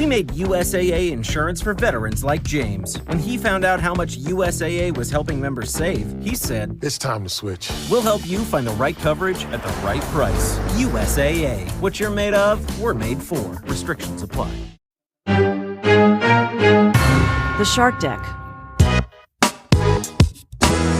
We made USAA insurance for veterans like James. When he found out how much USAA was helping members save, he said, "It's time to switch." We'll help you find the right coverage at the right price. USAA. What you're made of, we're made for. Restrictions apply. The Shark Deck.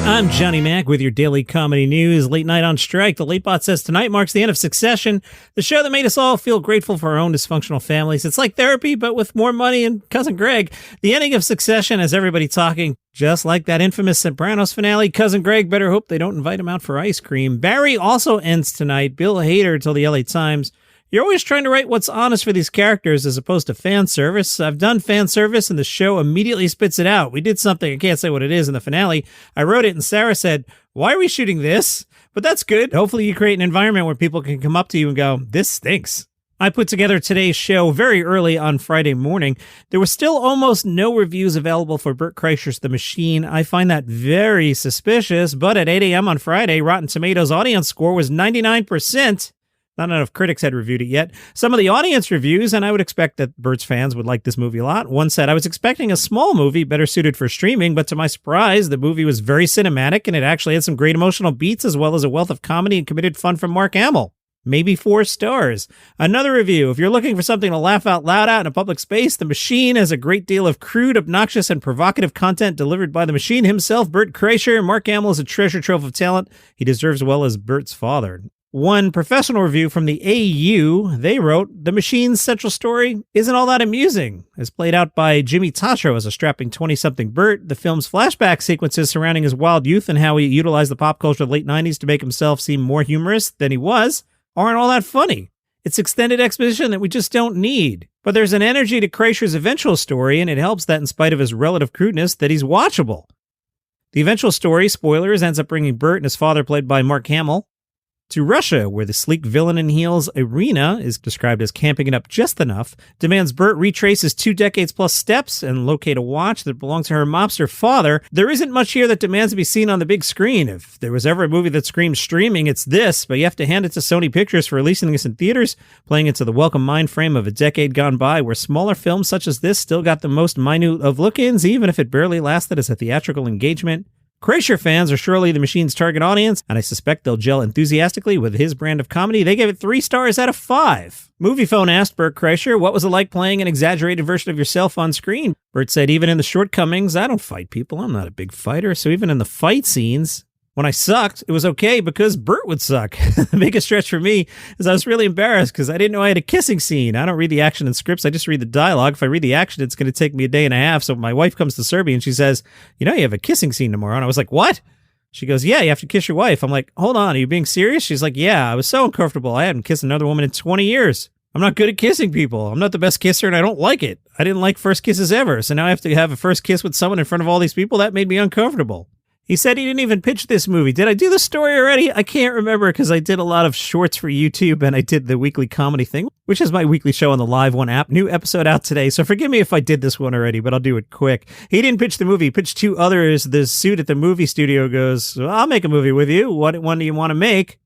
I'm Johnny Mac with your daily comedy news. Late night on strike. The Late Bot says tonight marks the end of Succession, the show that made us all feel grateful for our own dysfunctional families. It's like therapy, but with more money and Cousin Greg. The ending of Succession has everybody talking, just like that infamous Sopranos finale. Cousin Greg better hope they don't invite him out for ice cream. Barry also ends tonight. Bill Hader told the LA Times, "You're always trying to write what's honest for these characters as opposed to fan service. I've done fan service and the show immediately spits it out. We did something, I can't say what it is, in the finale. I wrote it and Sarah said, 'Why are we shooting this?' But that's good. Hopefully you create an environment where people can come up to you and go, 'This stinks.'" I put together today's show very early on Friday morning. There was still almost no reviews available for Bert Kreischer's The Machine. I find that very suspicious, but at 8 a.m. on Friday, Rotten Tomatoes audience score was 99%. Not enough critics had reviewed it yet. Some of the audience reviews, and I would expect that Bert's fans would like this movie a lot. One said, "I was expecting a small movie better suited for streaming, but to my surprise, the movie was very cinematic and it actually had some great emotional beats as well as a wealth of comedy and committed fun from Mark Hamill." Maybe 4 stars. Another review, "If you're looking for something to laugh out loud at in a public space, The Machine has a great deal of crude, obnoxious, and provocative content delivered by the Machine himself, Bert Kreischer. Mark Hamill is a treasure trove of talent. He deserves well as Bert's father." One professional review from the AU, they wrote, "The Machine's central story isn't all that amusing. As played out by Jimmy Tatro as a strapping 20-something Bert, the film's flashback sequences surrounding his wild youth and how he utilized the pop culture of the late 90s to make himself seem more humorous than he was aren't all that funny. It's extended exposition that we just don't need. But there's an energy to Kreischer's eventual story, and it helps that in spite of his relative crudeness, that he's watchable. The eventual story, spoilers, ends up bringing Bert and his father, played by Mark Hamill, to Russia, where the sleek villain in heels Irina is described as camping it up just enough, demands Bert retrace his 2 decades plus steps and locate a watch that belonged to her mobster father. There isn't much here that demands to be seen on the big screen. If there was ever a movie that screams streaming, it's this, but you have to hand it to Sony Pictures for releasing this in theaters, playing into the welcome mind frame of a decade gone by, where smaller films such as this still got the most minute of look-ins, even if it barely lasted as a theatrical engagement. Kreischer fans are surely the Machine's target audience, and I suspect they'll gel enthusiastically with his brand of comedy. They gave it 3 stars out of 5. Moviephone asked Bert Kreischer, "What was it like playing an exaggerated version of yourself on screen?" Bert said, "Even in the shortcomings, I don't fight people. I'm not a big fighter. So even in the fight scenes, when I sucked, it was okay because Bert would suck." The biggest stretch for me is I was really embarrassed because I didn't know I had a kissing scene. I don't read the action in scripts. I just read the dialogue. If I read the action, it's going to take me a day and a half. So my wife comes to Serbia and she says, "You know, you have a kissing scene tomorrow." And I was like, "What?" She goes, "Yeah, you have to kiss your wife." I'm like, "Hold on, are you being serious?" She's like, "Yeah, I was so uncomfortable. I hadn't kissed another woman in 20 years. I'm not good at kissing people. I'm not the best kisser and I don't like it. I didn't like first kisses ever. So now I have to have a first kiss with someone in front of all these people. That made me uncomfortable." He said he didn't even pitch this movie. Did I do the story already? I can't remember because I did a lot of shorts for YouTube and I did the weekly comedy thing, which is my weekly show on the Live One app. New episode out today, so forgive me if I did this one already, but I'll do it quick. He didn't pitch the movie. He pitched 2 others. The suit at the movie studio goes, "Well, I'll make a movie with you. What one do you want to make?"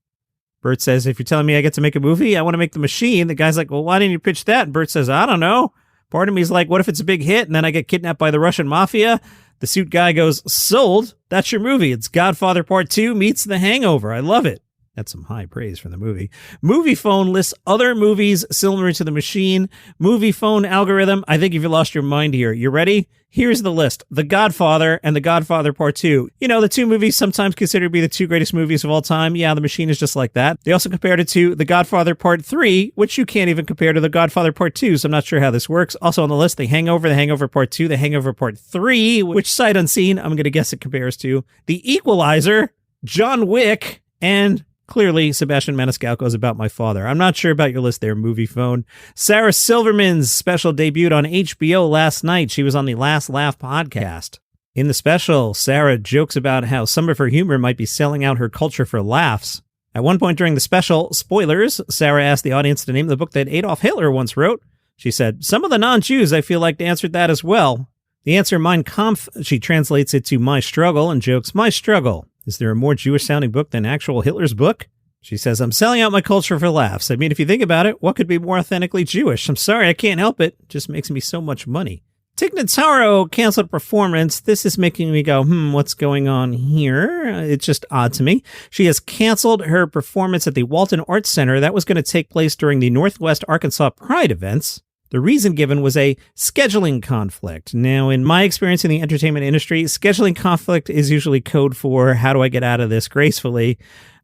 Bert says, "If you're telling me I get to make a movie, I want to make The Machine." The guy's like, "Well, why didn't you pitch that?" And Bert says, "I don't know." Part of me is like, what if it's a big hit and then I get kidnapped by the Russian mafia? The suit guy goes, "Sold. That's your movie. It's Godfather Part II meets The Hangover. I love it." That's some high praise for the movie. Moviephone lists other movies similar to The Machine. Moviephone algorithm. I think you've lost your mind here. You ready? Here's the list. The Godfather and The Godfather Part II. You know, the 2 movies sometimes considered to be the 2 greatest movies of all time. Yeah, The Machine is just like that. They also compared it to The Godfather Part III, which you can't even compare to The Godfather Part II, so I'm not sure how this works. Also on the list, The Hangover Part II, The Hangover Part III, which sight unseen, I'm going to guess it compares to The Equalizer, John Wick, and clearly, Sebastian Maniscalco's About My Father. I'm not sure about your list there, Moviephone. Sarah Silverman's special debuted on HBO last night. She was on the Last Laugh podcast. In the special, Sarah jokes about how some of her humor might be selling out her culture for laughs. At one point during the special, spoilers, Sarah asked the audience to name the book that Adolf Hitler once wrote. She said, "Some of the non-Jews, I feel like, answered that as well." The answer, Mein Kampf, she translates it to My Struggle and jokes, "My struggle. Is there a more Jewish-sounding book than actual Hitler's book?" She says, I'm selling out my culture for laughs. I mean, if you think about it, what could be more authentically Jewish? I'm sorry, I can't help it. It just makes me so much money. Tig Notaro canceled a performance. This is making me go, what's going on here? It's just odd to me. She has canceled her performance at the Walton Arts Center. That was going to take place during the Northwest Arkansas Pride events. The reason given was a scheduling conflict. Now, in my experience in the entertainment industry, scheduling conflict is usually code for how do I get out of this gracefully?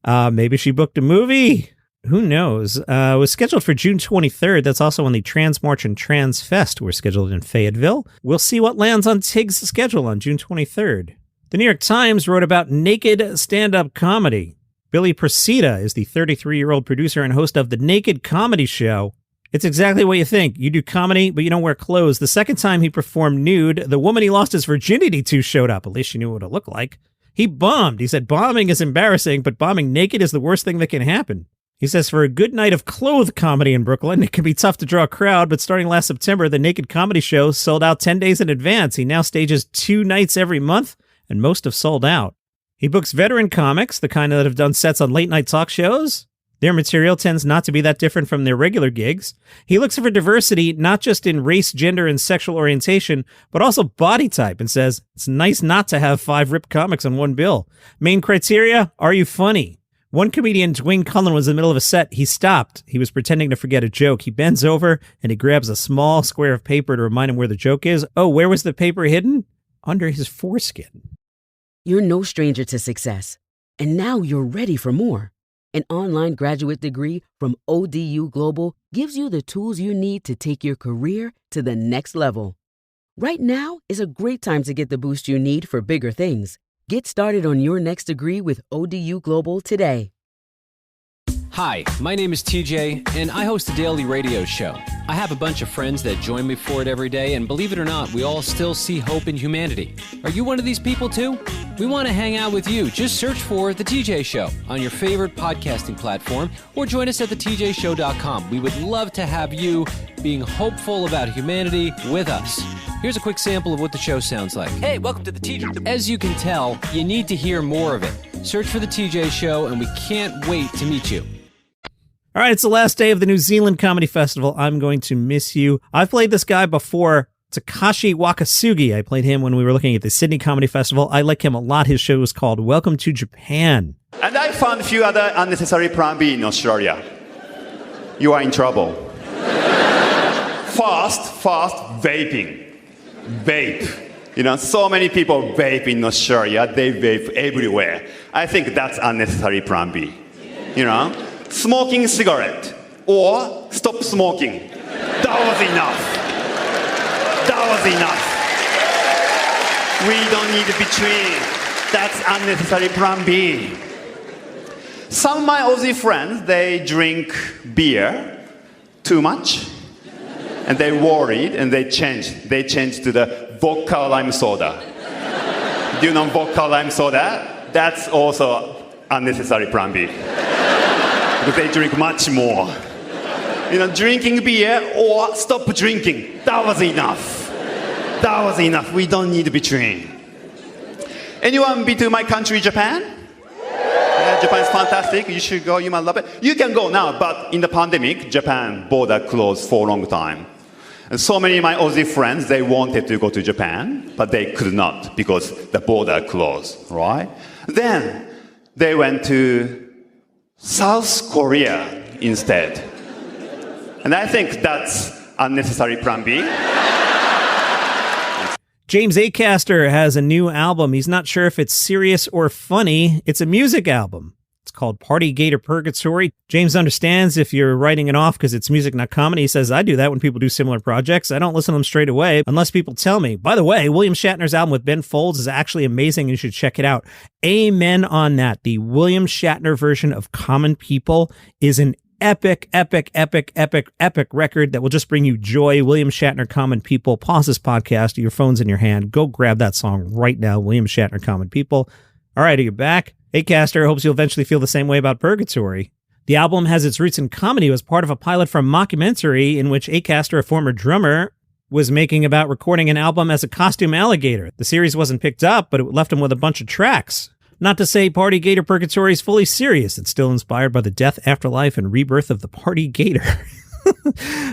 Maybe she booked a movie. Who knows? It was scheduled for June 23rd. That's also when the Trans March and Trans Fest were scheduled in Fayetteville. We'll see what lands on Tig's schedule on June 23rd. The New York Times wrote about naked stand-up comedy. Billy Procida is the 33-year-old producer and host of The Naked Comedy Show. It's exactly what you think. You do comedy, but you don't wear clothes. The second time he performed nude, the woman he lost his virginity to showed up. At least she knew what it looked like. He bombed. He said, bombing is embarrassing, but bombing naked is the worst thing that can happen. He says, for a good night of clothed comedy in Brooklyn, it can be tough to draw a crowd, but starting last September, the Naked Comedy Show sold out 10 days in advance. He now stages 2 nights every month, and most have sold out. He books veteran comics, the kind that have done sets on late-night talk shows. Their material tends not to be that different from their regular gigs. He looks for diversity, not just in race, gender, and sexual orientation, but also body type, and says, it's nice not to have 5 ripped comics on one bill. Main criteria, are you funny? One comedian, Dwayne Cullen, was in the middle of a set. He stopped. He was pretending to forget a joke. He bends over, and he grabs a small square of paper to remind him where the joke is. Oh, where was the paper hidden? Under his foreskin. You're no stranger to success, and now you're ready for more. An online graduate degree from ODU Global gives you the tools you need to take your career to the next level. Right now is a great time to get the boost you need for bigger things. Get started on your next degree with ODU Global today. Hi, my name is TJ, and I host a daily radio show. I have a bunch of friends that join me for it every day, and believe it or not, we all still see hope in humanity. Are you one of these people too? We want to hang out with you. Just search for The TJ Show on your favorite podcasting platform, or join us at thetjshow.com. We would love to have you being hopeful about humanity with us. Here's a quick sample of what the show sounds like. Hey, welcome to The TJ. As you can tell, you need to hear more of it. Search for The TJ Show, and we can't wait to meet you. All right, it's the last day of the New Zealand Comedy Festival. I'm going to miss you. I've played this guy before, Takashi Wakasugi. I played him when we were looking at the Sydney Comedy Festival. I like him a lot. His show is called Welcome to Japan. And I found a few other unnecessary plan B in Australia. You are in trouble. First, vaping. Vape. You know, so many people vape in Australia. They vape everywhere. I think that's unnecessary plan B. You know? Smoking cigarette or stop smoking. That was enough. That was enough. We don't need between. That's unnecessary plan B. Some of my Aussie friends, they drink beer too much, and they worried and they changed. They changed to the vodka lime soda. Do you know vodka lime soda? That's also unnecessary plan B. Because they drink much more. You know, drinking beer or stop drinking. That was enough. That was enough. We don't need between. Anyone been to my country, Japan? Yeah, Japan is fantastic. You should go. You might love it. You can go now, but in the pandemic, Japan border closed for a long time. And so many of my Aussie friends, they wanted to go to Japan, but they could not because the border closed, right? Then they went to South Korea instead. And I think that's unnecessary plan B. James Acaster has a new album. He's not sure if it's serious or funny. It's a music album. It's called Party Gator Purgatory. James understands if you're writing it off because it's music, not comedy. He says, I do that when people do similar projects. I don't listen to them straight away unless people tell me. By the way, William Shatner's album with Ben Folds is actually amazing. You should check it out. Amen on that. The William Shatner version of Common People is an epic record that will just bring you joy. William Shatner, Common People. Pause this podcast. Your phone's in your hand. Go grab that song right now. William Shatner, Common People. All right, are you back? Acaster hopes you'll eventually feel the same way about Purgatory. The album has its roots in comedy. It was part of a pilot from Mockumentary in which Acaster, a former drummer, was making about recording an album as a costume alligator. The series wasn't picked up, but it left him with a bunch of tracks. Not to say Party Gator Purgatory is fully serious. It's still inspired by the death, afterlife, and rebirth of the Party Gator.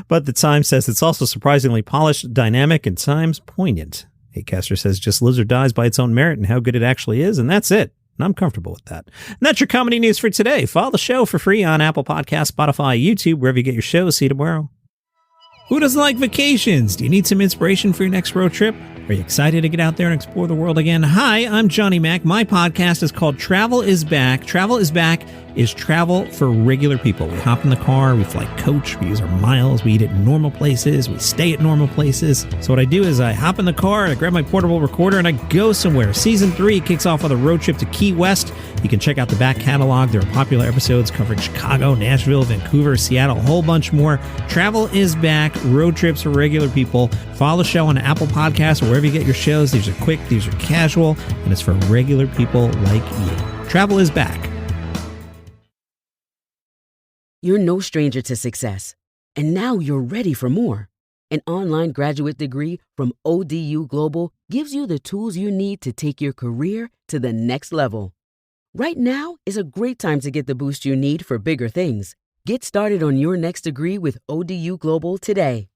But the Times says it's also surprisingly polished, dynamic, and times poignant. Acaster says just lives or dies by its own merit and how good it actually is, and that's it. And I'm comfortable with that. And that's your comedy news for today. Follow the show for free on Apple Podcasts, Spotify, YouTube, wherever you get your shows. See you tomorrow. Who doesn't like vacations? Do you need some inspiration for your next road trip? Are you excited to get out there and explore the world again? Hi, I'm Johnny Mac. My podcast is called Travel is Back. Travel is Back is travel for regular people. We hop in the car, we fly coach, we use our miles, we eat at normal places, we stay at normal places. So what I do is I hop in the car, I grab my portable recorder, and I go somewhere. Season 3 kicks off with a road trip to Key West. You can check out the back catalog. There are popular episodes covering Chicago, Nashville, Vancouver, Seattle, a whole bunch more. Travel is Back, road trips for regular people. Follow the show on Apple Podcasts or wherever you get your shows. These are quick, these are casual, and it's for regular people like you. Travel is Back. You're no stranger to success, and now you're ready for more. An online graduate degree from ODU Global gives you the tools you need to take your career to the next level. Right now is a great time to get the boost you need for bigger things. Get started on your next degree with ODU Global today.